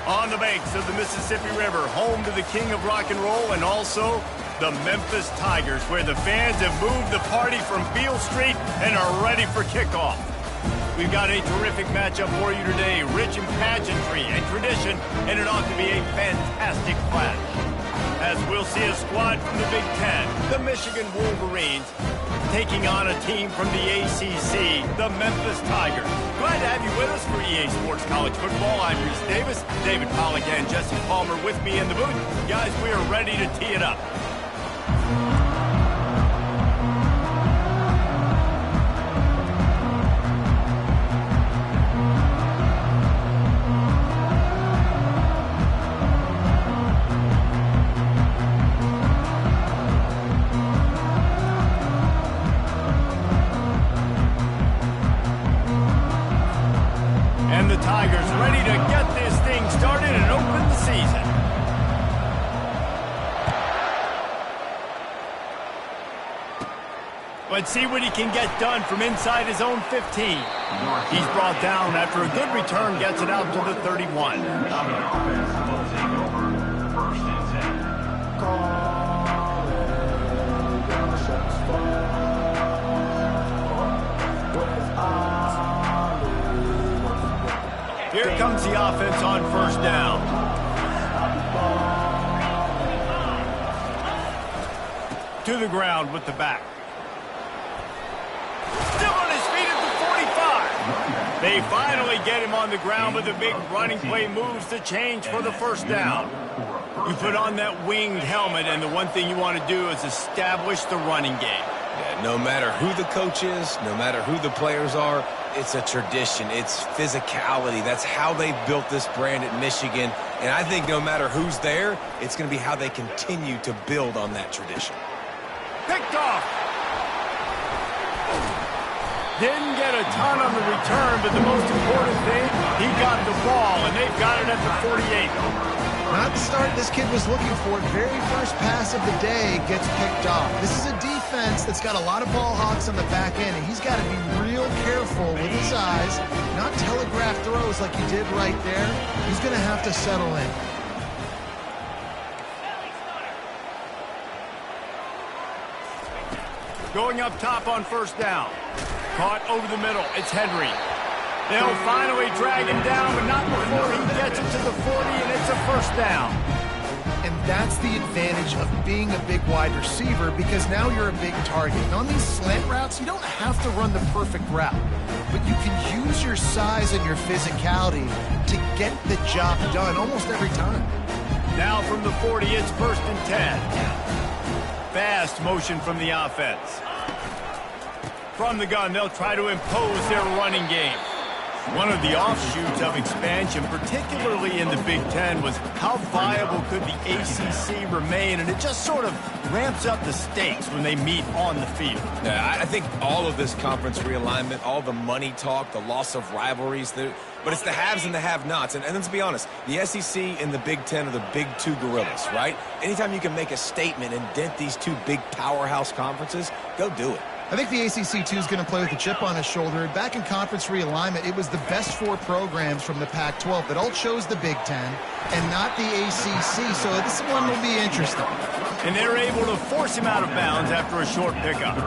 On the banks of the Mississippi River, home to the king of rock and roll and also the Memphis Tigers, where the fans have moved the party from Beale Street and are ready for kickoff. We've got a terrific matchup for you today, rich in pageantry and tradition, and it ought to be a fantastic clash. As we'll see a squad from the Big Ten, the Michigan Wolverines, taking on a team from the ACC, the Memphis Tigers. Glad to have you with us for EA Sports College Football. I'm Reese Davis, David Pollack and Jesse Palmer with me in the booth. Guys, we are ready to tee it up. Tigers ready to get this thing started and open the season. Let's see what he can get done from inside his own 15. He's brought down after a good return, gets it out to the 31. Here comes the offense on first down. To the ground with the back. Still on his feet at the 45. They finally get him on the ground, but the big running play moves the change for the first down. You put on that winged helmet, and the one thing you want to do is establish the running game. Yeah, no matter who the coach is, no matter who the players are, it's a tradition. It's physicality. That's how they built this brand at Michigan. And I think no matter who's there, it's going to be how they continue to build on that tradition. Picked off. Didn't get a ton on the return, but the most important thing, he got the ball, and they've got it at the 48. Not the start this kid was looking for. Very first pass of the day gets picked off. This is a defense that's got a lot of ball hawks on the back end, and he's got to be real careful with his eyes, not telegraph throws like he did right there. He's going to have to settle in. Going up top on first down. Caught over the middle. It's Henry. They'll finally drag him down, but not before he gets it to the 40, and it's a first down. And that's the advantage of being a big wide receiver, because now you're a big target. And on these slant routes, you don't have to run the perfect route, but you can use your size and your physicality to get the job done almost every time. Now from the 40, it's 1st and 10. Fast motion from the offense. From the gun, they'll try to impose their running game. One of the offshoots of expansion, particularly in the Big Ten, was how viable could the ACC remain, and it just sort of ramps up the stakes when they meet on the field. Yeah, I think all of this conference realignment, all the money talk, the loss of rivalries, but it's the haves and the have-nots. And let's be honest, the SEC and the Big Ten are the big two gorillas, right? Anytime you can make a statement and dent these two big powerhouse conferences, go do it. I think the ACC, too, is going to play with a chip on his shoulder. Back in conference realignment, it was the best 4 programs from the Pac-12 that all chose the Big Ten and not the ACC, so this one will be interesting. And they're able to force him out of bounds after a short pickup.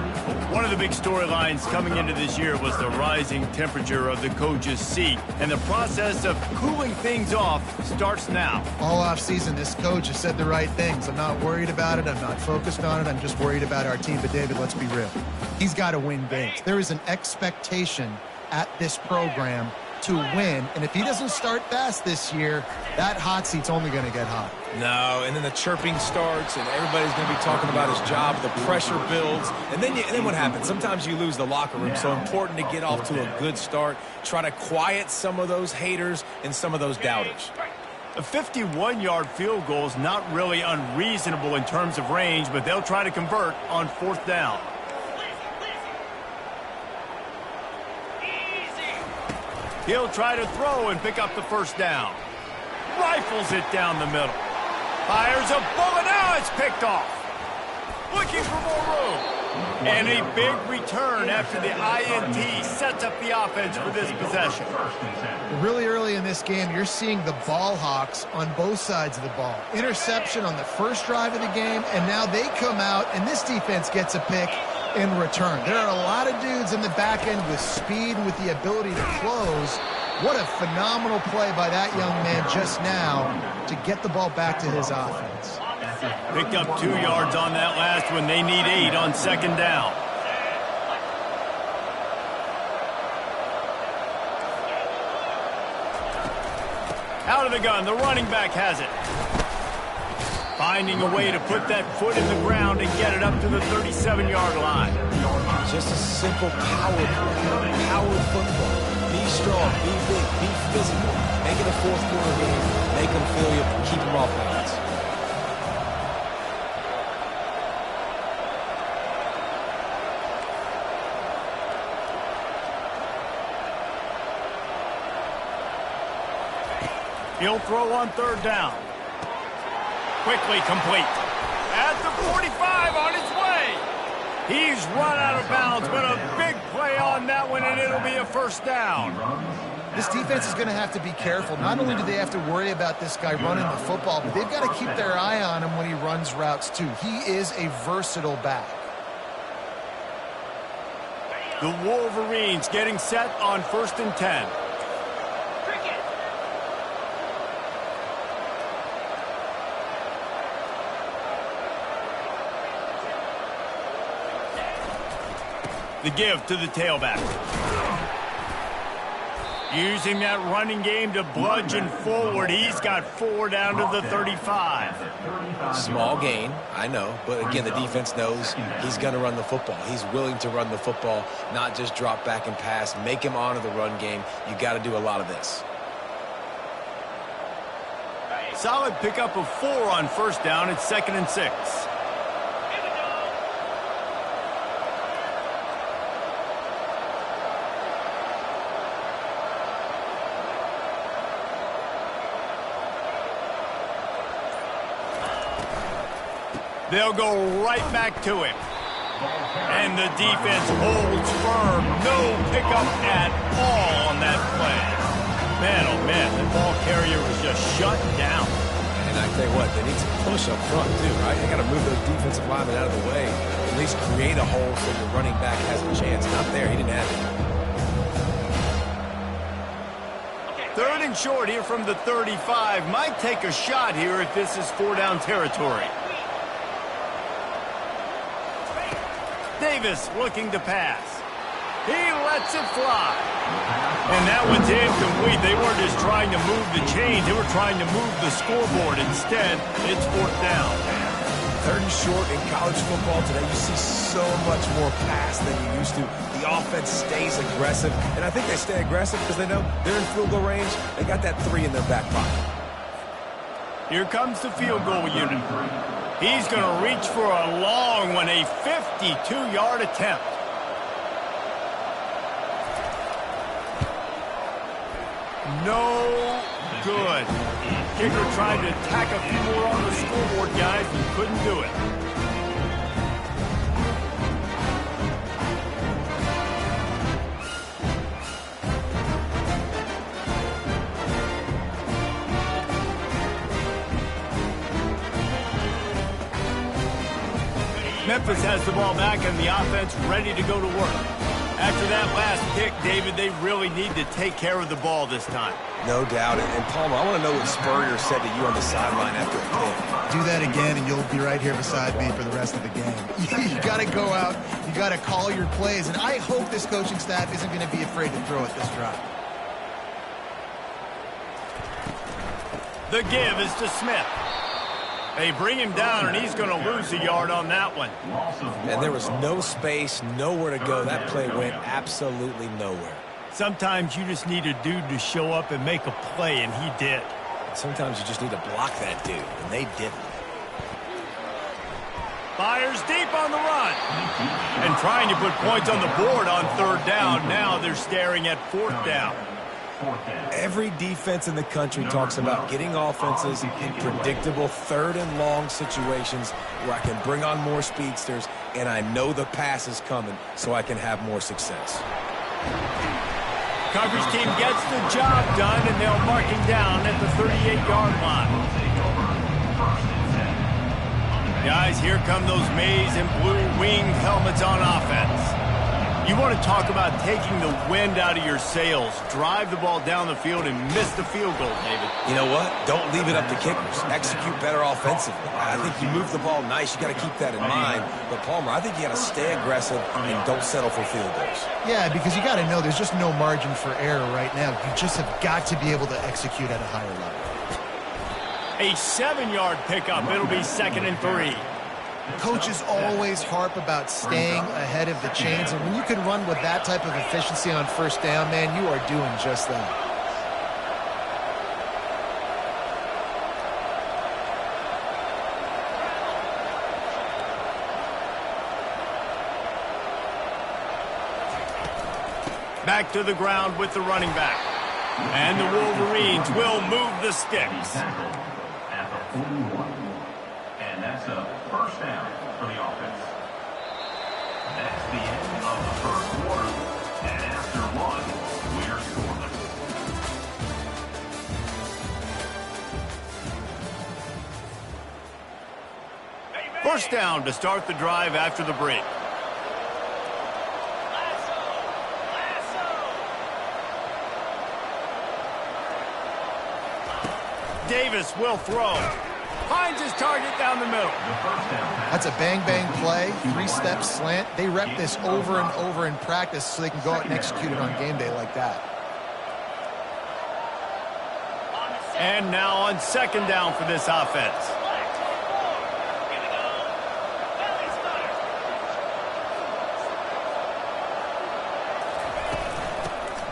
One of the big storylines coming into this year was the rising temperature of the coach's seat, and the process of cooling things off starts now. All offseason, this coach has said the right things. I'm not worried about it. I'm not focused on it. I'm just worried about our team. But, David, let's be real. He's got to win games. There is an expectation at this program to win, and if he doesn't start fast this year, that hot seat's only going to get hot. No, and then the chirping starts, and everybody's going to be talking about his job. The pressure builds, and then what happens? Sometimes you lose the locker room, so important to get off to a good start. Try to quiet some of those haters and some of those doubters. A 51-yard field goal is not really unreasonable in terms of range, but they'll try to convert on 4th down. He'll try to throw and pick up the first down. Rifles it down the middle. Fires a bullet. Now it's picked off. Looking for more room. And a big return after the INT sets up the offense for this possession. Really early in this game, you're seeing the ball hawks on both sides of the ball. Interception on the first drive of the game, and now they come out, and this defense gets a pick in return. There are a lot of dudes in the back end with speed and with the ability to close. What a phenomenal play by that young man just now to get the ball back to his offense. Picked up 2 yards on that last one. They need 8 on second down. Out of the gun, the running back has it. Finding a way to put that foot in the ground and get it up to the 37-yard line. Just a simple power play. Power football. Be strong, be big, be physical. Make it a fourth quarter game. Make them feel you, keep them off balance. He'll throw on third down. Quickly complete. At the 45 on his way. He's run out of bounds, but a big play on that one, and it'll be a first down. This defense is going to have to be careful. Not only do they have to worry about this guy running the football, but they've got to keep their eye on him when he runs routes, too. He is a versatile back. The Wolverines getting set on 1st and 10. The give to the tailback. Using that running game to bludgeon forward. He's got 4 down to the 35. Small gain, I know. But again, the defense knows he's going to run the football. He's willing to run the football, not just drop back and pass. Make him honor the run game. You got to do a lot of this. Solid pickup of 4 on first down. It's 2nd and 6. They'll go right back to him. And the defense holds firm. No pickup at all on that play. Man, oh man, the ball carrier was just shut down. And I tell you what, they need some push up front too, right? They got to move those defensive linemen out of the way. At least create a hole so the running back has a chance. Not there, he didn't have it. 3rd and short here from the 35. Might take a shot here if this is 4-down territory. Davis looking to pass. He lets it fly. And that one's incomplete. They weren't just trying to move the chains. They were trying to move the scoreboard. Instead, it's 4th down. 3rd and short in college football today, you see so much more pass than you used to. The offense stays aggressive. And I think they stay aggressive because they know they're in field goal range. They got that 3 in their back pocket. Here comes the field goal unit. He's going to reach for a long one, a 52-yard attempt. No good. Kicker tried to tack a few more on the scoreboard, guys, and couldn't do it. Memphis has the ball back and the offense ready to go to work. After that last pick, David, they really need to take care of the ball this time. No doubt. And Palmer, I want to know what Spurrier said to you on the sideline after the pick. Do that again, and you'll be right here beside me for the rest of the game. You got to go out. You got to call your plays. And I hope this coaching staff isn't going to be afraid to throw it this drive. The give is to Smith. They bring him down, and he's going to lose a yard on that one. And there was no space, nowhere to go. That play went absolutely nowhere. Sometimes you just need a dude to show up and make a play, and he did. Sometimes you just need to block that dude, and they didn't. Fires deep on the run. And trying to put points on the board on 3rd down. Now they're staring at 4th down. Every defense in the country talks about getting offenses in predictable third and long situations where I can bring on more speedsters and I know the pass is coming so I can have more success. Coverage team gets the job done, and they'll mark him down at the 38-yard line. Guys, here come those maize and blue winged helmets on offense. You want to talk about taking the wind out of your sails. Drive the ball down the field and miss the field goal, David. You know what? Don't leave it up to kickers. Execute better offensively. I think you move the ball nice. You got to keep that in mind. But, Palmer, I think you got to stay aggressive and don't settle for field goals. Yeah, because you got to know there's just no margin for error right now. You just have got to be able to execute at a higher level. A 7-yard pickup. It'll be 2nd and 3. Coaches always harp about staying ahead of the chains, and when you can run with that type of efficiency on first down, man, you are doing just that. Back to the ground with the running back. And the Wolverines will move the sticks. At the 41. And that's a first down for the offense. That's the end of the first quarter. And after one, we're scoreless. First down to start the drive after the break. Davis will throw. Finds his target down the middle. That's a bang-bang play, 3-step slant. They rep this over and over in practice so they can go out and execute it on game day like that. And now on 2nd down for this offense.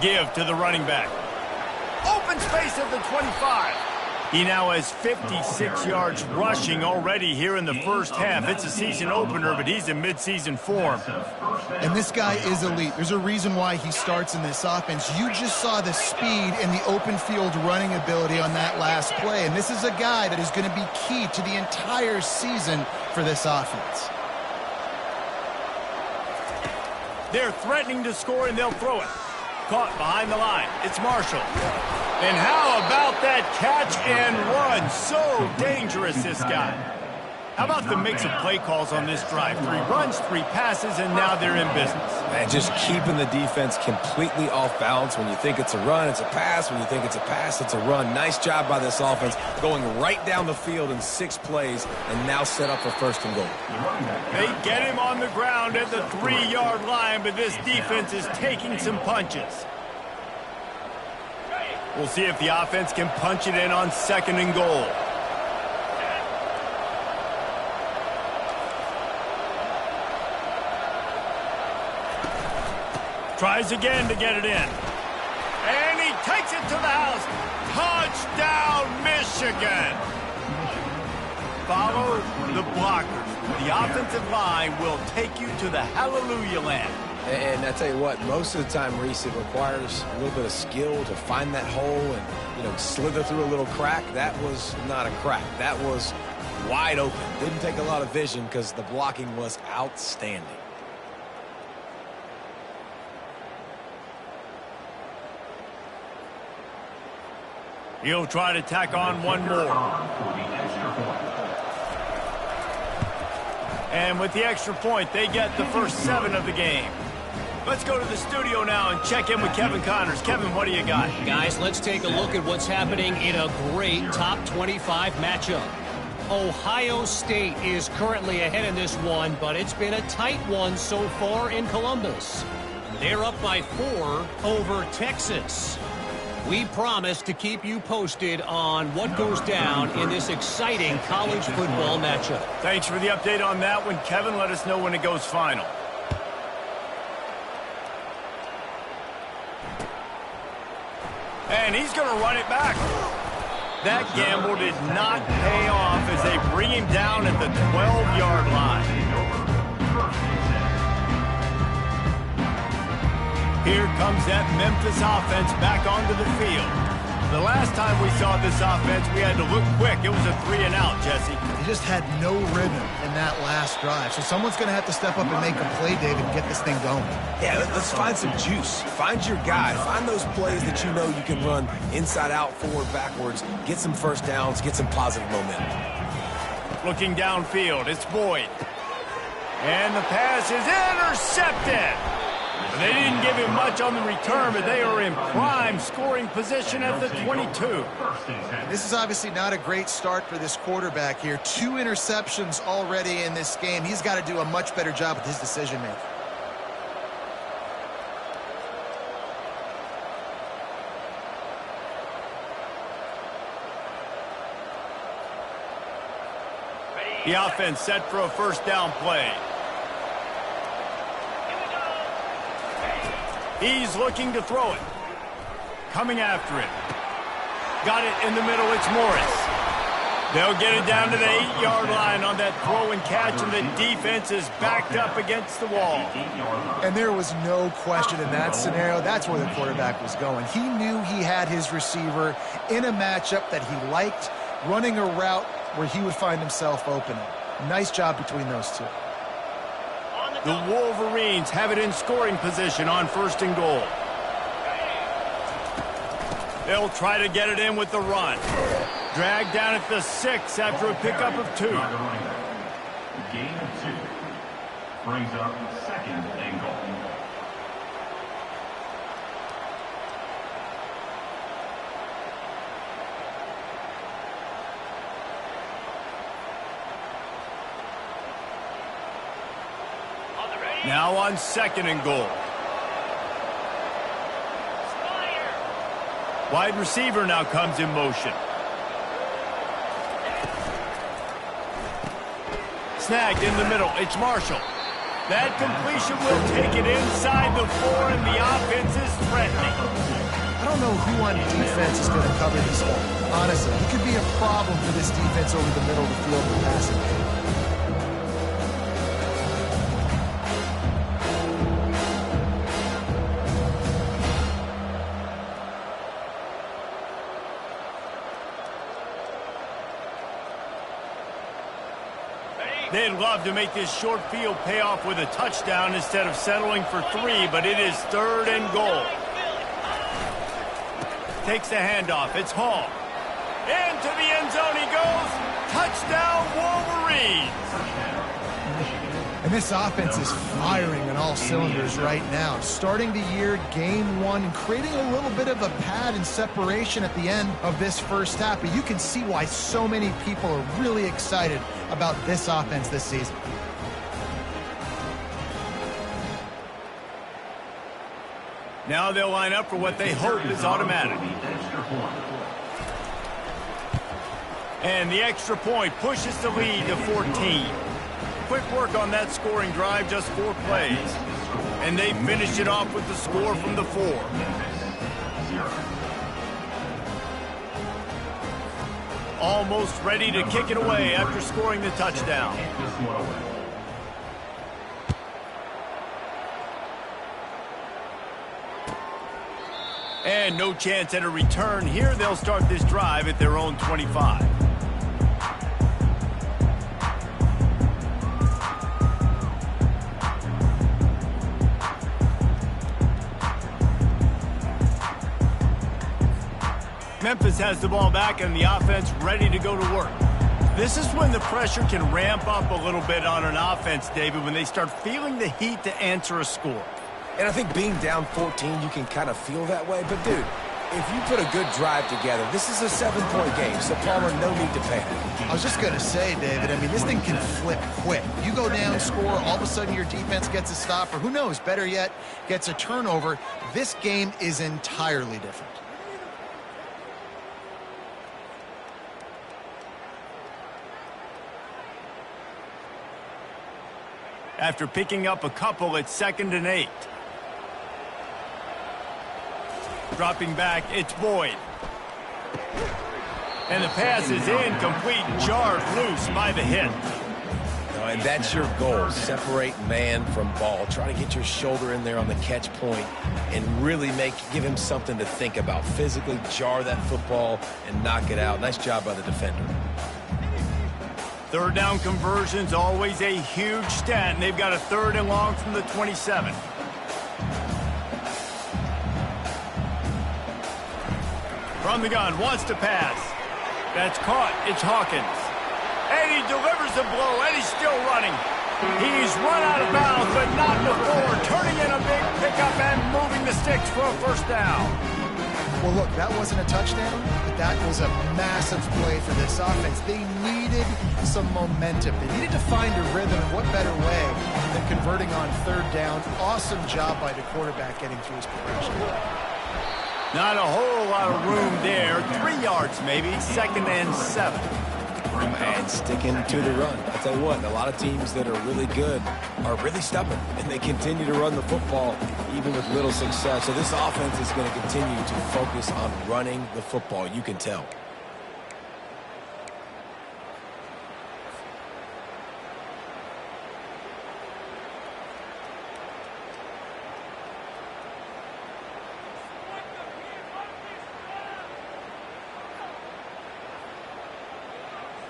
Give to the running back. Open space at the 25. He now has 56 yards rushing already here in the first half. It's a season opener, but he's in midseason form. And this guy is elite. There's a reason why he starts in this offense. You just saw the speed and the open field running ability on that last play. And this is a guy that is going to be key to the entire season for this offense. They're threatening to score, and they'll throw it. Caught behind the line. It's Marshall. And how about that catch and run? So dangerous, this guy. How about the mix of play calls on this drive? 3 runs, 3 passes, and now they're in business. And just keeping the defense completely off balance. When you think it's a run, it's a pass. When you think it's a pass, it's a run. Nice job by this offense, going right down the field in 6 plays and now set up for 1st and goal. They get him on the ground at the 3-yard line, but this defense is taking some punches. We'll see if the offense can punch it in on 2nd and goal. Tries again to get it in. And he takes it to the house. Touchdown, Michigan. Follow the blockers. The offensive line will take you to the hallelujah land. And I tell you what, most of the time, Reese, it requires a little bit of skill to find that hole and, slither through a little crack. That was not a crack. That was wide open. Didn't take a lot of vision because the blocking was outstanding. He'll try to tack on one more. And with the extra point, they get the first 7 of the game. Let's go to the studio now and check in with Kevin Connors. Kevin, what do you got? Guys, let's take a look at what's happening in a great top 25 matchup. Ohio State is currently ahead in this one, but it's been a tight one so far in Columbus. They're up by 4 over Texas. We promise to keep you posted on what goes down in this exciting college football matchup. Thanks for the update on that one, Kevin. Let us know when it goes final. And he's going to run it back. That gamble did not pay off as they bring him down at the 12-yard line. Here comes that Memphis offense back onto the field. The last time we saw this offense, we had to look quick. It was a 3-and-out, Jesse. He just had no rhythm in that last drive. So someone's going to have to step up and make a play, David, and get this thing going. Yeah, let's find some juice. Find your guy. Find those plays that you know you can run inside out, forward, backwards. Get some first downs. Get some positive momentum. Looking downfield, it's Boyd. And the pass is intercepted. They didn't give him much on the return, but they are in prime scoring position at the 22. This is obviously not a great start for this quarterback here. 2 interceptions already in this game. He's got to do a much better job with his decision-making. The offense set for a first down play. He's looking to throw it. Coming after it. Got it in the middle. It's Morris. They'll get it down to the 8-yard line on that throw and catch, and the defense is backed up against the wall. And there was no question in that scenario. That's where the quarterback was going. He knew he had his receiver in a matchup that he liked, running a route where he would find himself opening. Nice job between those two. The Wolverines have it in scoring position on 1st and goal. They'll try to get it in with the run. Dragged down at the 6 after a pickup of 2. Gain of 2 brings up 2nd and goal. Now on 2nd and goal. Wide receiver now comes in motion. Snagged in the middle. It's Marshall. That completion will take it inside the 4, and the offense is threatening. I don't know who on defense is going to cover this guy. Honestly, he could be a problem for this defense over the middle of the field in the passing game. They'd love to make this short field pay off with a touchdown instead of settling for 3, but it is 3rd and goal. Takes the handoff. It's Hall. Into the end zone he goes. Touchdown, Wolverines. And this offense is firing on all cylinders right now. Starting the year, game 1, and creating a little bit of a pad and separation at the end of this first half. But you can see why so many people are really excited about this offense this season. Now they'll line up for what they hope is automatic. And the extra point pushes the lead to 14. Quick work on that scoring drive, just 4 plays. And they finish it off with the score from the 4. Almost ready to kick it away after scoring the touchdown. And no chance at a return here. They'll start this drive at their own 25. Memphis has the ball back and the offense ready to go to work. This is when the pressure can ramp up a little bit on an offense, David, when they start feeling the heat to answer a score. And I think being down 14, you can kind of feel that way. But, dude, if you put a good drive together, this is a 7-point game, so Palmer, no need to panic. I was just going to say, David, I mean, this thing can flip quick. You go down, score, all of a sudden your defense gets a stop, or who knows, better yet, gets a turnover. This game is entirely different. After picking up a couple, it's 2nd and 8. Dropping back, it's Boyd. And the pass is incomplete, jarred loose by the hit. and that's your goal. Separate man from ball. Try to get your shoulder in there on the catch point and really give him something to think about. Physically jar that football and knock it out. Nice job by the defender. Third down conversion's always a huge stat, and they've got a 3rd and long from the 27. From the gun, wants to pass. That's caught. It's Hawkins. And he delivers the blow, and he's still running. He's run out of bounds, but not before turning in a big pickup and moving the sticks for a 1st down. Well, look, that wasn't a touchdown, but that was a massive play for this offense. They needed some momentum. They needed to find a rhythm, and what better way than converting on 3rd down. Awesome job by the quarterback getting through his progression. Not a whole lot of room there. 3 yards maybe, 2nd and 7. And sticking to the run. I'll tell you what, a lot of teams that are really good are really stubborn, and they continue to run the football even with little success. So this offense is going to continue to focus on running the football. You can tell.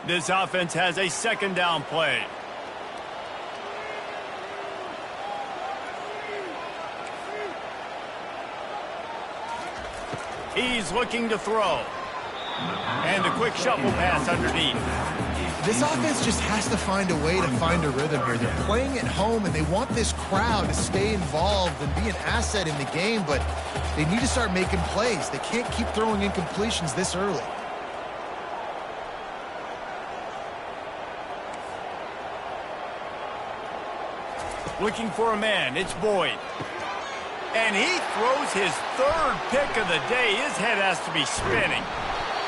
This offense has a 2nd down play. He's looking to throw. And a quick shuffle pass underneath. This offense just has to find a way to find a rhythm here. They're playing at home, and they want this crowd to stay involved and be an asset in the game, but they need to start making plays. They can't keep throwing incompletions this early. Looking for a man. It's Boyd. And he throws his 3rd pick of the day. His head has to be spinning.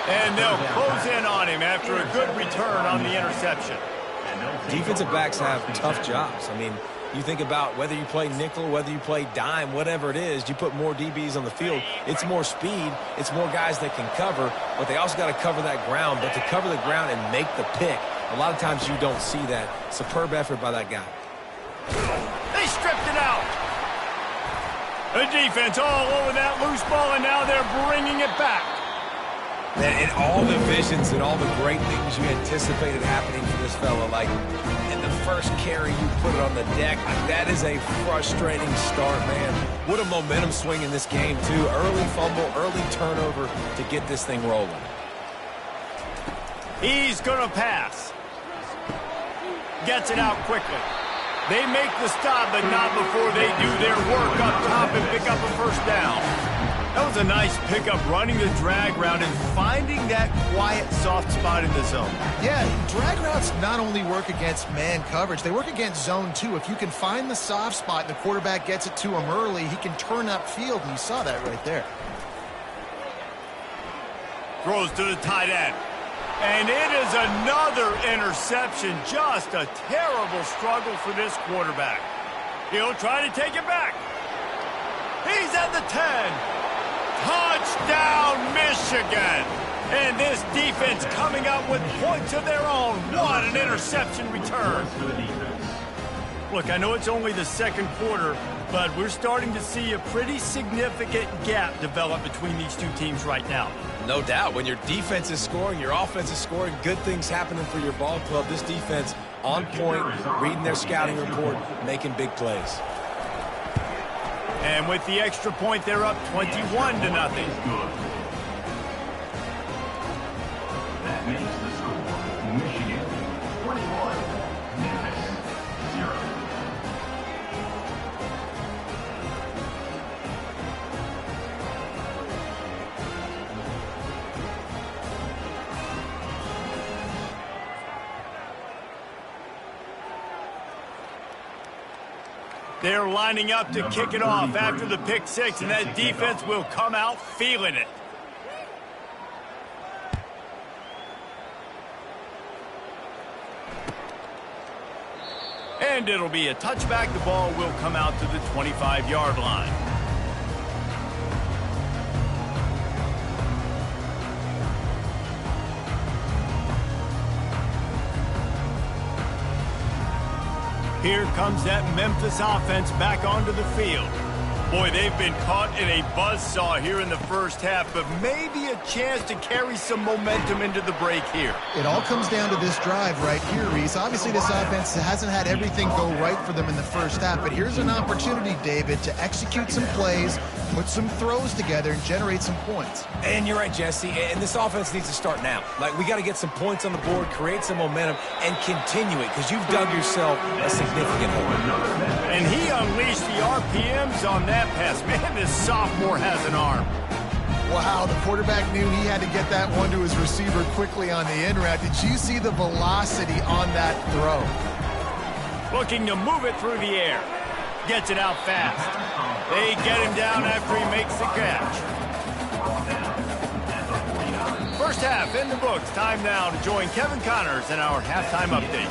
And they'll close in on him after a good return on the interception. Defensive backs have tough jobs. I mean, you think about whether you play nickel, whether you play dime, whatever it is, you put more DBs on the field. It's more speed. It's more guys that can cover, but they also got to cover that ground. But to cover the ground and make the pick, a lot of times you don't see that. Superb effort by that guy. They stripped it out. The defense all over that loose ball, and now they're bringing it back. And all the visions and all the great things you anticipated happening for this fella, like in the first carry you put it on the deck, that is a frustrating start, man. What a momentum swing in this game, too. Early fumble, early turnover to get this thing rolling. He's going to pass. Gets it out quickly. They make the stop, but not before they do their work up top and pick up a 1st down. That was a nice pickup, running the drag route and finding that quiet, soft spot in the zone. Yeah, drag routes not only work against man coverage, they work against zone too. If you can find the soft spot and the quarterback gets it to him early, he can turn upfield, and you saw that right there. Throws to the tight end. And it is another interception. Just a terrible struggle for this quarterback. He'll try to take it back. He's at the 10. Touchdown, Michigan. And this defense coming up with points of their own. What an interception return. Look, I know it's only the 2nd quarter, but we're starting to see a pretty significant gap develop between these two teams right now. No doubt. When your defense is scoring, your offense is scoring, good things happening for your ball club. This defense on point, reading their scouting report, making big plays. And with the extra point, they're up 21-0. That makes the score Michigan 21, Memphis 0. They're lining up to kick it off after the pick 6, and that defense will come out feeling it. And it'll be a touchback. The ball will come out to the 25-yard line. Here comes that Memphis offense back onto the field. Boy, they've been caught in a buzzsaw here in the first half, but maybe a chance to carry some momentum into the break here. It all comes down to this drive right here, Reese. Obviously, this offense hasn't had everything go right for them in the first half, but here's an opportunity, David, to execute some plays, put some throws together, and generate some points. And you're right, Jesse, and this offense needs to start now. Like, we got to get some points on the board, create some momentum, and continue it, because you've dug yourself a significant hole. And he unleashed the RPMs on that pass. Man, this sophomore has an arm. Wow, the quarterback knew he had to get that one to his receiver quickly on the in route. Did you see the velocity on that throw? Looking to move it through the air. Gets it out fast. They get him down after he makes the catch. First half in the books. Time now to join Kevin Connors in our halftime update.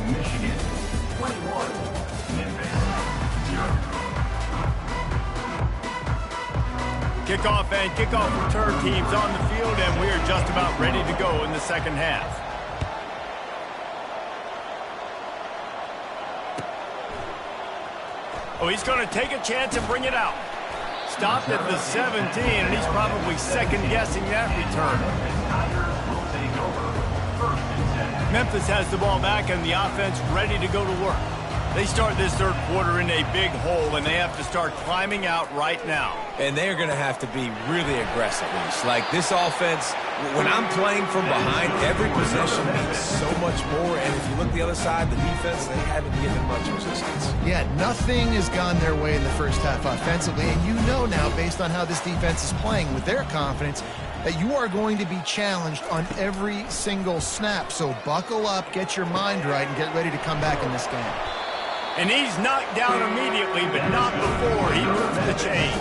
Michigan 21, Memphis 0. Kickoff and kickoff return teams on the field, and we're just about ready to go in the second half. Oh, he's going to take a chance and bring it out. Stopped at the 17, and he's probably second-guessing that return. Memphis has the ball back, and the offense ready to go to work. They start this third quarter in a big hole, and they have to start climbing out right now. And they're going to have to be really aggressive. Like, this offense, when I'm playing from behind, every possession means so much more. And if you look the other side, the defense, they haven't given much resistance. Yeah, nothing has gone their way in the first half offensively. And you know now, based on how this defense is playing with their confidence, that you are going to be challenged on every single snap. So buckle up, get your mind right, and get ready to come back in this game. And he's knocked down immediately, but not before he moves the chain.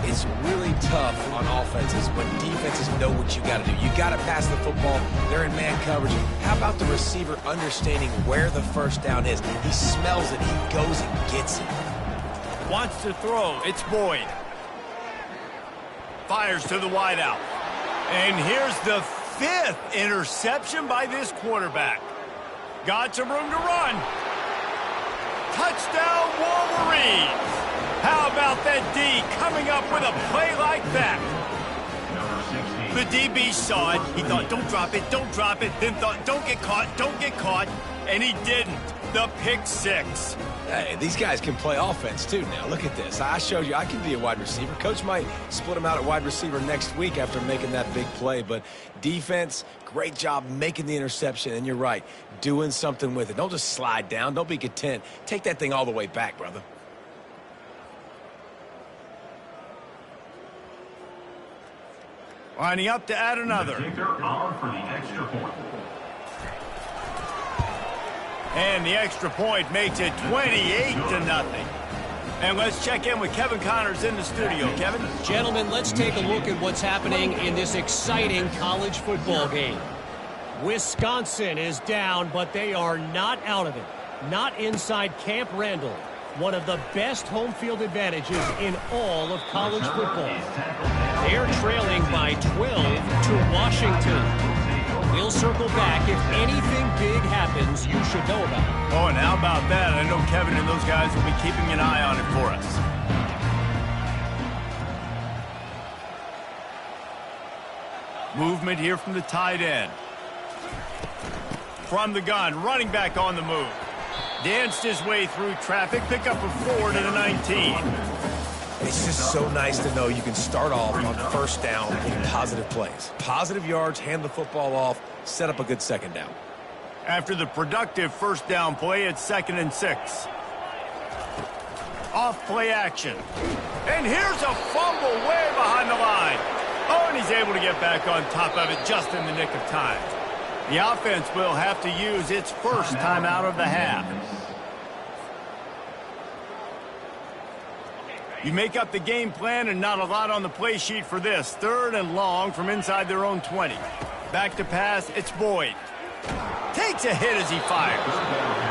It's really tough on offenses when defenses know what you got to do. You got to pass the football. They're in man coverage. How about the receiver understanding where the first down is? He smells it. He goes and gets it. Wants to throw. It's Boyd. Fires to the wideout. And here's the 5th interception by this quarterback. Got some room to run. Touchdown, Wolverines! How about that D coming up with a play like that? The DB saw it. He thought, don't drop it, don't drop it. Then thought, don't get caught. And he didn't. The pick 6. Hey, these guys can play offense, too, now. Look at this. I showed you I can be a wide receiver. Coach might split him out at wide receiver next week after making that big play. But defense, great job making the interception. And you're right, doing something with it. Don't just slide down. Don't be content. Take that thing all the way back, brother. Lining up to add another. On for the extra point. And the extra point makes it 28-0. And let's check in with Kevin Connors in the studio. Kevin? Gentlemen, let's take a look at what's happening in this exciting college football game. Wisconsin is down, but they are not out of it. Not inside Camp Randall. One of the best home field advantages in all of college football. They're trailing by 12 to Washington. We'll circle back if anything big happens you should know about. Oh, and how about that? I know Kevin and those guys will be keeping an eye on it for us. Movement here from the tight end. From the gun, running back on the move. Danced his way through traffic, pick up a 4 to the 19. It's just so nice to know you can start off on first down in positive plays. Positive yards, hand the football off, set up a good second down. After the productive first down play, it's 2nd and 6. Off play action. And here's a fumble way behind the line. Oh, and he's able to get back on top of it just in the nick of time. The offense will have to use its first time out of the half. You make up the game plan and not a lot on the play sheet for this. 3rd and long from inside their own 20. Back to pass, it's Boyd. Takes a hit as he fires.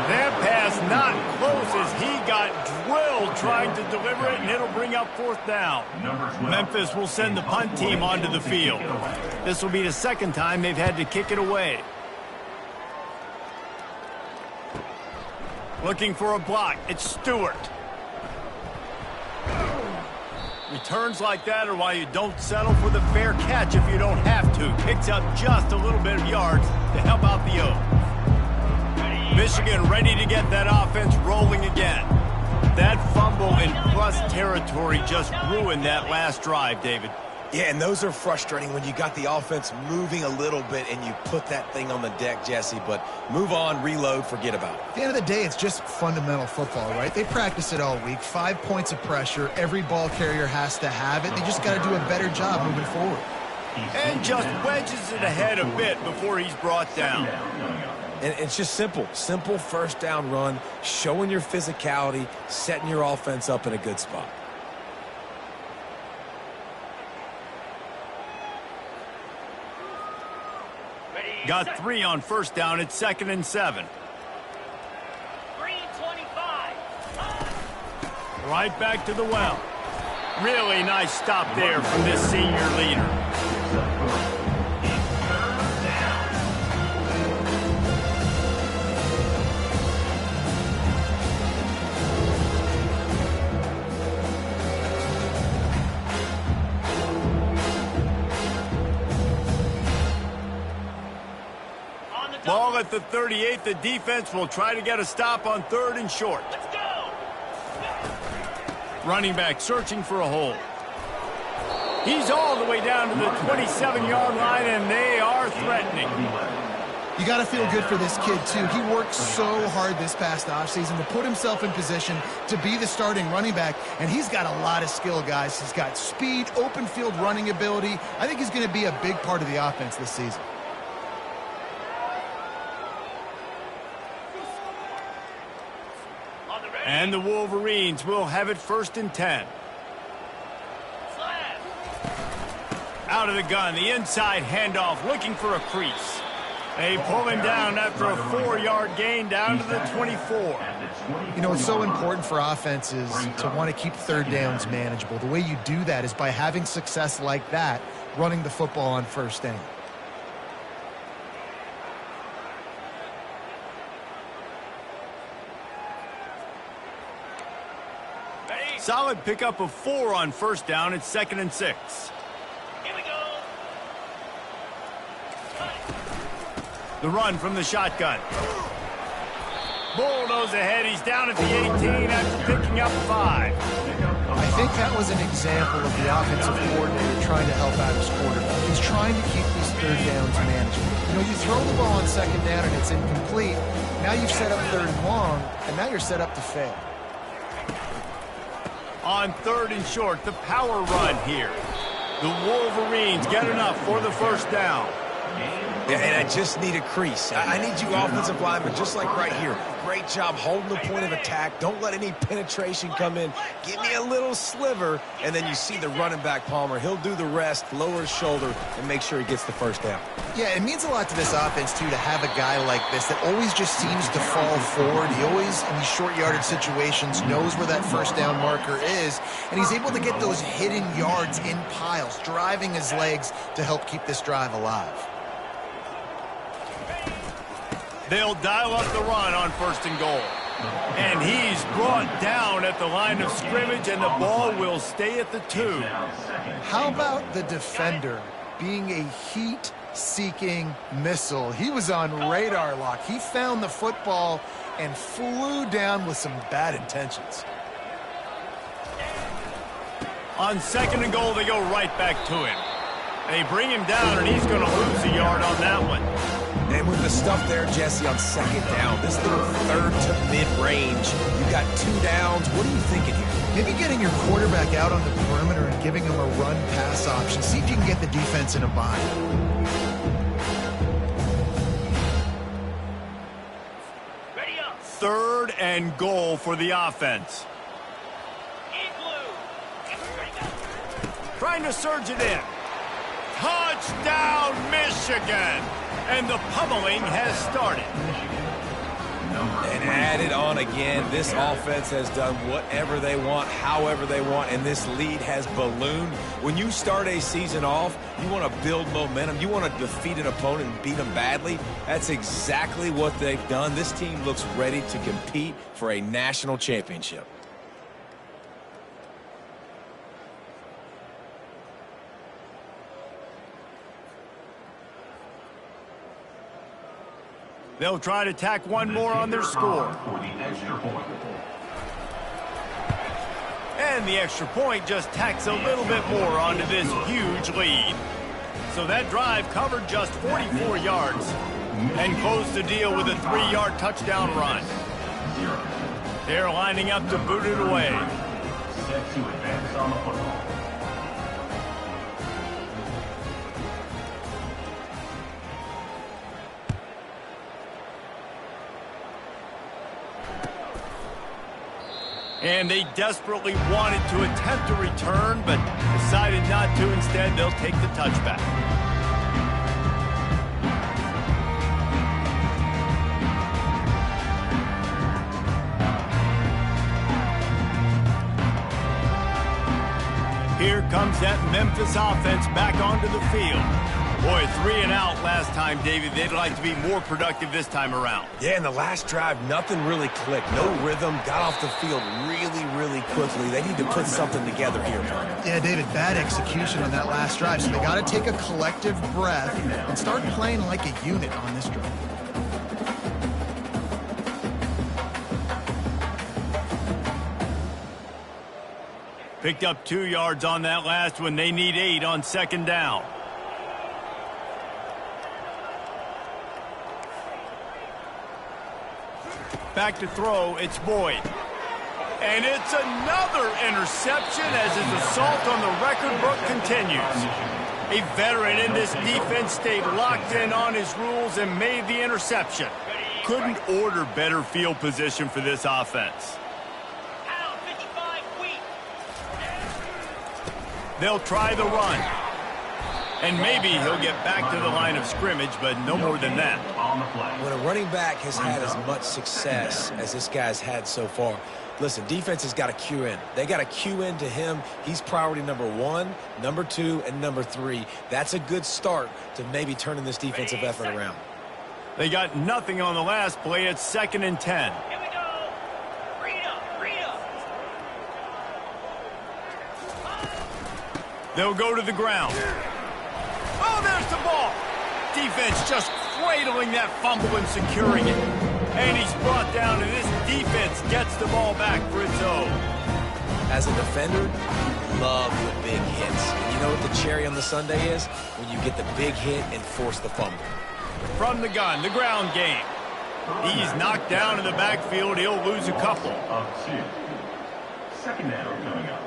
That pass not close as he got drilled trying to deliver it, and it'll bring up 4th down. Memphis will send the punt team onto the field. This will be the 2nd time they've had to kick it away. Looking for a block. It's Stewart. Returns like that are why you don't settle for the fair catch if you don't have to. Picks up just a little bit of yards to help out the O's. Michigan ready to get that offense rolling again. That fumble in plus territory just ruined that last drive, David. Yeah, and those are frustrating when you got the offense moving a little bit and you put that thing on the deck, Jesse. But move on, reload, forget about it. At the end of the day, it's just fundamental football, right? They practice it all week. 5 points of pressure. Every ball carrier has to have it. They just got to do a better job moving forward. And just wedges it ahead a bit before he's brought down. And it's just simple. Simple first down run, showing your physicality, setting your offense up in a good spot. Got 3 on first down. It's 2nd and 7. 3:25. Right back to the well. Really nice stop there from this senior leader. Ball at the 38. The defense will try to get a stop on 3rd and short. Let's go. Running back searching for a hole. He's all the way down to the 27-yard line, and they are threatening. You got to feel good for this kid, too. He worked so hard this past offseason to put himself in position to be the starting running back, and he's got a lot of skill, guys. He's got speed, open field running ability. I think he's going to be a big part of the offense this season. And the Wolverines will have it 1st and 10. Out of the gun, the inside handoff, looking for a crease. They pull him down after a 4-yard gain down to the 24. You know, it's so important for offenses to want to keep 3rd downs manageable. The way you do that is by having success like that, running the football on 1st down. Solid pickup of 4 on first down. It's 2nd and 6. Here we go. The run from the shotgun. Bulldoze ahead. He's down at the 18 after picking up 5. I think that was an example of the offensive coordinator trying to help out his quarterback. He's trying to keep these 3rd downs manageable. You know, you throw the ball on 2nd down and it's incomplete. Now you've set up 3rd and long, and now you're set up to fail. On 3rd and short, the power run here. The Wolverines get enough for the 1st down. Yeah, and I just need a crease. I need you offensive linemen, just like right here. Great job holding the point of attack. Don't let any penetration come in. Give me a little sliver, and then you see the running back, Palmer. He'll do the rest, lower his shoulder, and make sure he gets the 1st down. Yeah, it means a lot to this offense, too, to have a guy like this that always just seems to fall forward. He always, in these short yardage situations, knows where that 1st down marker is, and he's able to get those hidden yards in piles, driving his legs to help keep this drive alive. They'll dial up the run on 1st and goal. And he's brought down at the line of scrimmage, and the ball will stay at the 2. How about the defender being a heat-seeking missile? He was on radar lock. He found the football and flew down with some bad intentions. On 2nd and goal, they go right back to him. They bring him down, and he's going to lose a yard on that one. And with the stuff there, Jesse, on 2nd down, this little 3rd to mid-range, you got 2 downs. What are you thinking here? Maybe getting your quarterback out on the perimeter and giving him a run-pass option. See if you can get the defense in a bind. Ready up. 3rd and goal for the offense. In blue. Ready, go. Trying to surge it in. Touchdown, Michigan! And the pummeling has started. And add it on again. This offense has done whatever they want, however they want, and this lead has ballooned. When you start a season off, you want to build momentum. You want to defeat an opponent and beat them badly. That's exactly what they've done. This team looks ready to compete for a national championship. They'll try to tack one more on their score. And the extra point just tacks a little bit more onto this huge lead. So that drive covered just 44 yards and closed the deal with a 3-yard touchdown run. They're lining up to boot it away. Set to advance on the football. And they desperately wanted to attempt a return, but decided not to. Instead, they'll take the touchback. Here comes that Memphis offense back onto the field. Boy, 3 and out last time, David. They'd like to be more productive this time around. Yeah, in the last drive, nothing really clicked. No rhythm, got off the field really quickly. They need to put something together here, Tom. Yeah, David, bad execution on that last drive. So they got to take a collective breath and start playing like a unit on this drive. Picked up 2 yards on that last one. They need 8 on second down. Back to throw, it's Boyd. And it's another interception as his assault on the record book continues. A veteran in this defense stayed locked in on his rules and made the interception. Couldn't order better field position for this offense. They'll try the run. And maybe he'll get back to the line of scrimmage, but no more than that. When a running back has had as much success as this guy's had so far, listen, defense has got to cue in. They got to cue in to him. He's priority number 1, number 2, and number 3. That's a good start to maybe turning this defensive effort around. They got nothing on the last play. It's 2nd and 10. Here we go. Read up. They'll go to the ground. Oh, there's the ball. Defense just cradling that fumble and securing it. And he's brought down, and this defense gets the ball back for its own. As a defender, you love the big hits. And you know what the cherry on the sundae is? When you get the big hit and force the fumble. From the gun, the ground game. He's knocked down in the backfield. He'll lose a couple. Of 2. Second down coming up.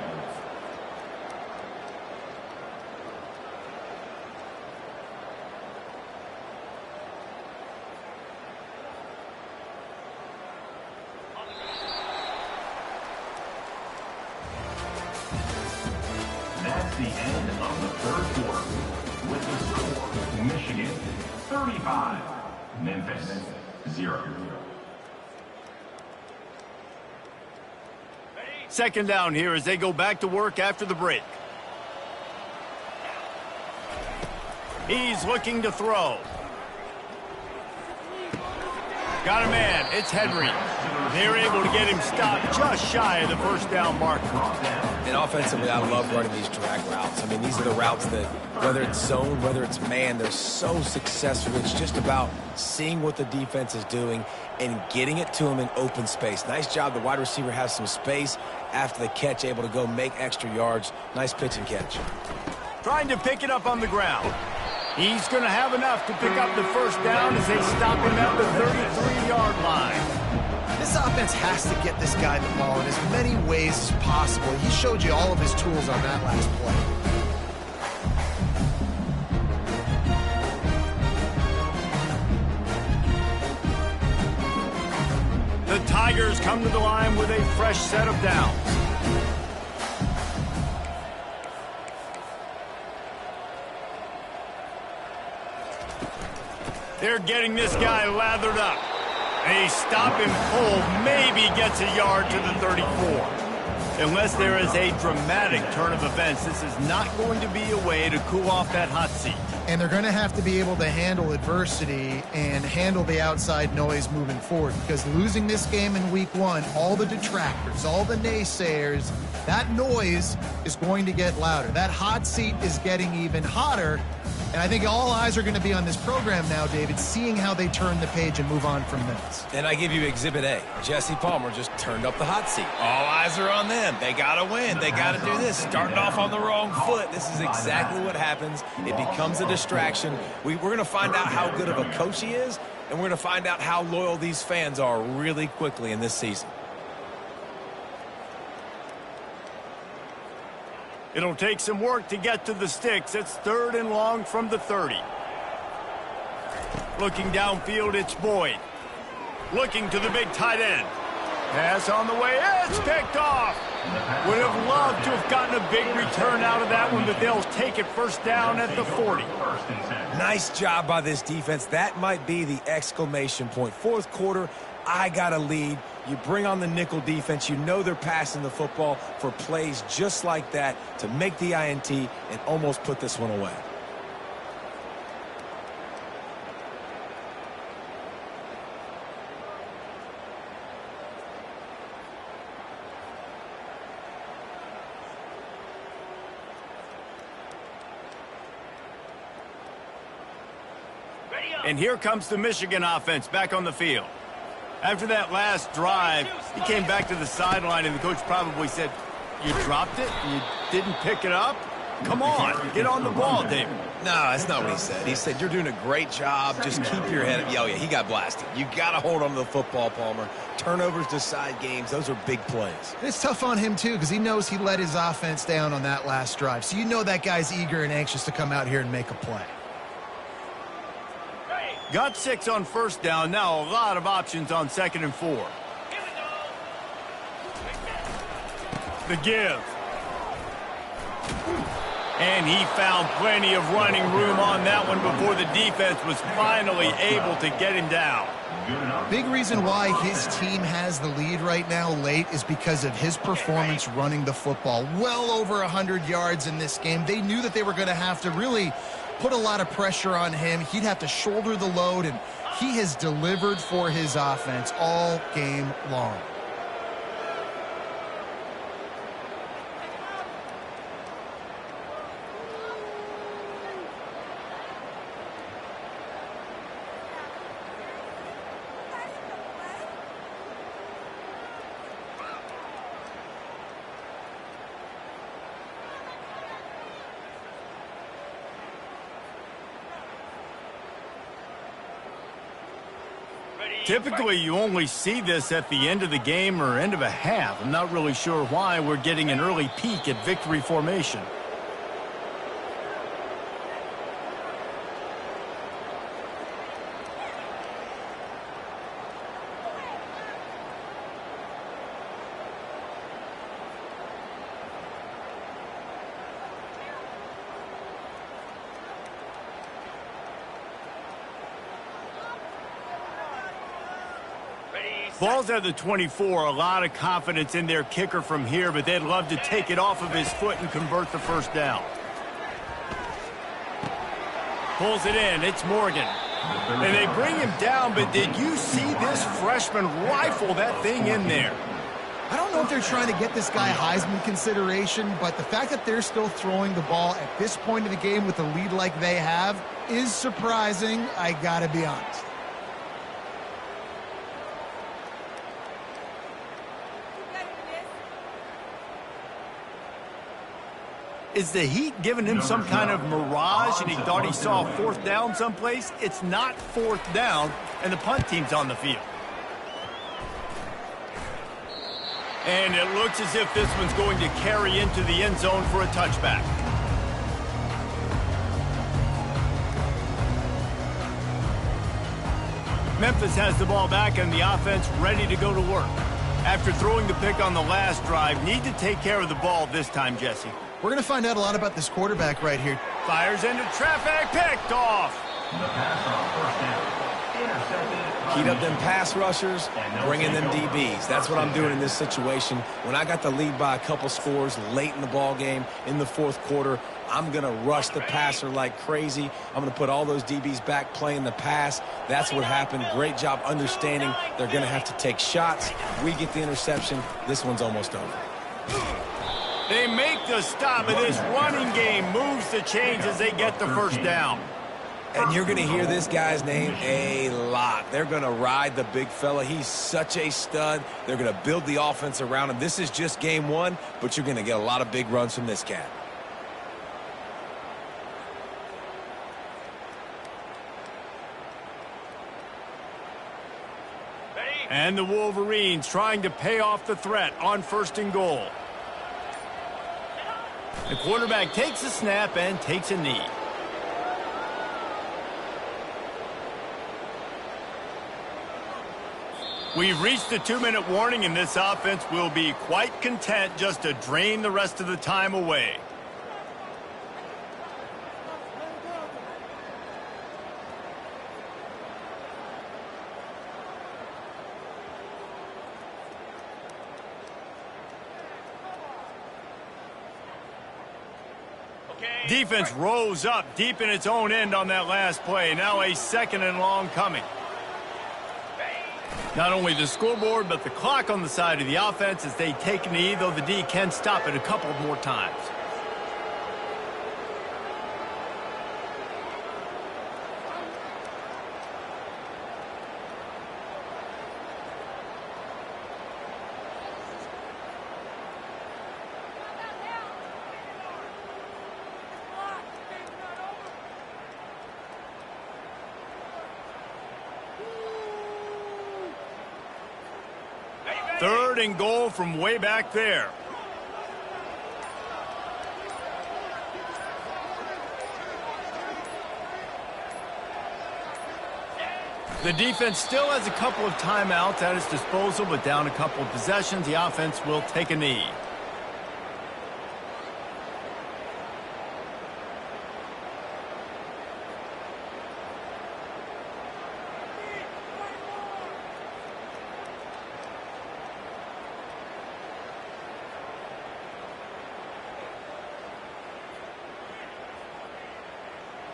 That's the end of the third quarter. With the score, Michigan 35, Memphis 0. Second down here as they go back to work after the break. He's looking to throw. Got a man. It's Henry. They're able to get him stopped just shy of the first down marker. And offensively, I love running these drag routes. I mean, these are the routes that, whether it's zone, whether it's man, they're so successful. It's just about seeing what the defense is doing and getting it to him in open space. Nice job. The wide receiver has some space after the catch, able to go make extra yards. Nice pitch and catch. Trying to pick it up on the ground. He's going to have enough to pick up the first down as they stop him at the 33-yard line. This offense has to get this guy the ball in as many ways as possible. He showed you all of his tools on that last play. The Tigers come to the line with a fresh set of downs. They're getting this guy lathered up. A stop and pull maybe gets a yard to the 34. Unless there is a dramatic turn of events, this is not going to be a way to cool off that hot seat. And they're going to have to be able to handle adversity and handle the outside noise moving forward, because losing this game in week 1, all the detractors, all the naysayers, that noise is going to get louder. That hot seat is getting even hotter. And I think all eyes are going to be on this program now, David, seeing how they turn the page and move on from this. And I give you Exhibit A. Jesse Palmer just turned up the hot seat. All eyes are on them. They got to win. They got to do this. Starting off on the wrong foot. This is exactly what happens. It becomes a distraction. We're going to find out how good of a coach he is, and we're going to find out how loyal these fans are really quickly in this season. It'll take some work to get to the sticks. It's 3rd and long from the 30. Looking downfield, it's Boyd. Looking to the big tight end. Pass on the way. It's picked off. Would have loved to have gotten a big return out of that one, but they'll take it first down at the 40. Nice job by this defense. That might be the exclamation point. 4th quarter, I got a lead. You bring on the nickel defense. You know they're passing the football for plays just like that to make the INT and almost put this one away. And here comes the Michigan offense back on the field. After that last drive, he came back to the sideline, and the coach probably said, "You dropped it? You didn't pick it up? Come on, get on the ball, David." No, that's not what he said. He said, "You're doing a great job. Just keep your head up." Oh, yeah, he got blasted. You got to hold on to the football, Palmer. Turnovers decide games. Those are big plays. It's tough on him, too, because he knows he let his offense down on that last drive. So you know that guy's eager and anxious to come out here and make a play. Got 6 on first down. Now a lot of options on 2nd and 4. The give. And he found plenty of running room on that one before the defense was finally able to get him down. Big reason why his team has the lead right now late is because of his performance running the football. Well over 100 yards in this game. They knew that they were going to have to really put a lot of pressure on him. He'd have to shoulder the load, and he has delivered for his offense all game long. Typically, you only see this at the end of the game or end of a half. I'm not really sure why we're getting an early peek at victory formation. Ball's at the 24. A lot of confidence in their kicker from here, but they'd love to take it off of his foot and convert the first down. Pulls it in. It's Morgan. And they bring him down, but did you see this freshman rifle that thing in there? I don't know if they're trying to get this guy Heisman consideration, but the fact that they're still throwing the ball at this point of the game with a lead like they have is surprising, I gotta be honest. Is the heat giving him some kind of mirage and he thought he saw 4th down someplace? It's not 4th down, and the punt team's on the field. And it looks as if this one's going to carry into the end zone for a touchback. Memphis has the ball back and the offense ready to go to work. After throwing the pick on the last drive, need to take care of the ball this time, Jesse. We're going to find out a lot about this quarterback right here. Fires into traffic, picked off. The pass on first down. Heat up them pass rushers, bring in them DBs. That's what I'm doing in this situation. When I got the lead by a couple scores late in the ball game, in the fourth quarter, I'm going to rush the passer like crazy. I'm going to put all those DBs back playing the pass. That's what happened. Great job understanding they're going to have to take shots. We get the interception. This one's almost over. They make the stop, and this running game moves the chains as they get the first down. And you're going to hear this guy's name a lot. They're going to ride the big fella. He's such a stud. They're going to build the offense around him. This is just game one, but you're going to get a lot of big runs from this cat. And the Wolverines trying to pay off the threat on 1st and goal. The quarterback takes a snap and takes a knee. We've reached the 2-minute warning, and this offense will be quite content just to drain the rest of the time away. Defense rose up deep in its own end on that last play. Now a 2nd and long coming. Not only the scoreboard, but the clock on the side of the offense as they take a knee, though the D can stop it a couple more times. Third and goal from way back there. The defense still has a couple of timeouts at its disposal, but down a couple of possessions, the offense will take a knee.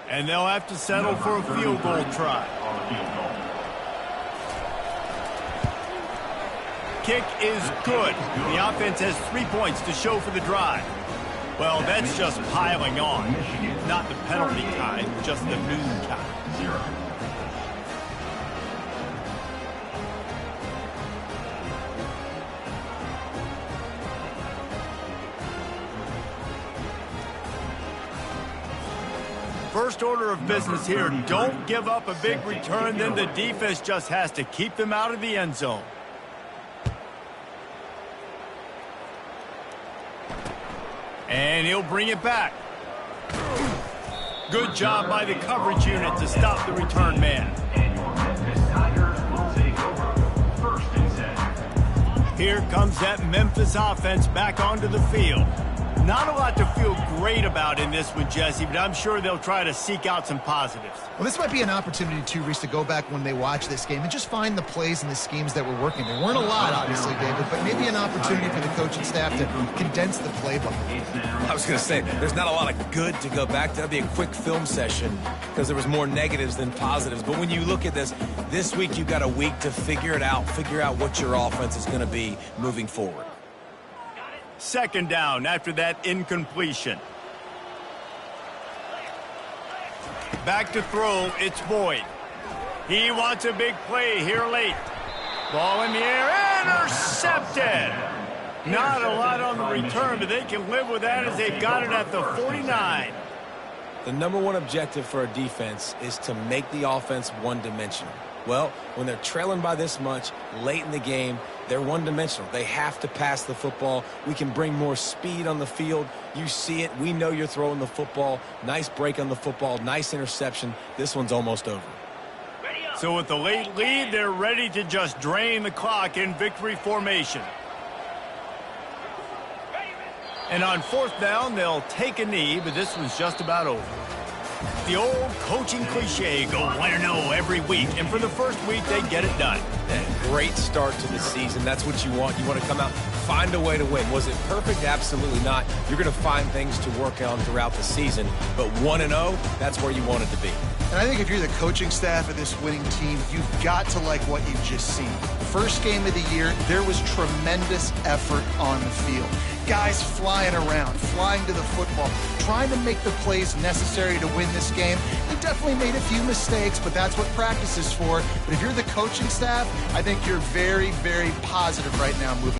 And they'll have to settle for a field goal try. Kick is good. The offense has 3 points to show for the drive. Well, that's just piling on. Not the penalty kind, just the noon kind. 0. First order of business here, don't give up a big return, then the defense just has to keep them out of the end zone. And he'll bring it back. Good job by the coverage unit to stop the return man. And your Memphis Tigers will take over 1st and 10. Here comes that Memphis offense back onto the field. Not a lot to feel great about in this one, Jesse, but I'm sure they'll try to seek out some positives. Well, this might be an opportunity, too, Reese, to go back when they watch this game and just find the plays and the schemes that were working. There weren't a lot, obviously, David, but maybe an opportunity for the coaching staff to condense the playbook. I was going to say, there's not a lot of good to go back to. That'd be a quick film session because there was more negatives than positives. But when you look at this week you've got a week to figure it out, figure out what your offense is going to be moving forward. 2nd down after that incompletion. Back to throw, it's Boyd. He wants a big play here late. Ball in the air, intercepted. Not a lot on the return, but they can live with that as they've got it at the 49. The number one objective for a defense is to make the offense one-dimensional. Well, when they're trailing by this much late in the game, they're one-dimensional. They have to pass the football. We can bring more speed on the field. You see it. We know you're throwing the football. Nice break on the football. Nice interception. This one's almost over. So with the late lead, they're ready to just drain the clock in victory formation. And on 4th down, they'll take a knee, but this one's just about over. The old coaching cliche, go 1-0 every week, and for the first week, they get it done. Great start to the season. That's what you want. You want to come out, find a way to win. Was it perfect? Absolutely not. You're going to find things to work on throughout the season, but 1-0, that's where you want it to be. And I think if you're the coaching staff of this winning team, you've got to like what you've just seen. First game of the year, there was tremendous effort on the field. Guys flying around, flying to the football, trying to make the plays necessary to win this game. They definitely made a few mistakes, but that's what practice is for. But if you're the coaching staff, I think you're very, very positive right now moving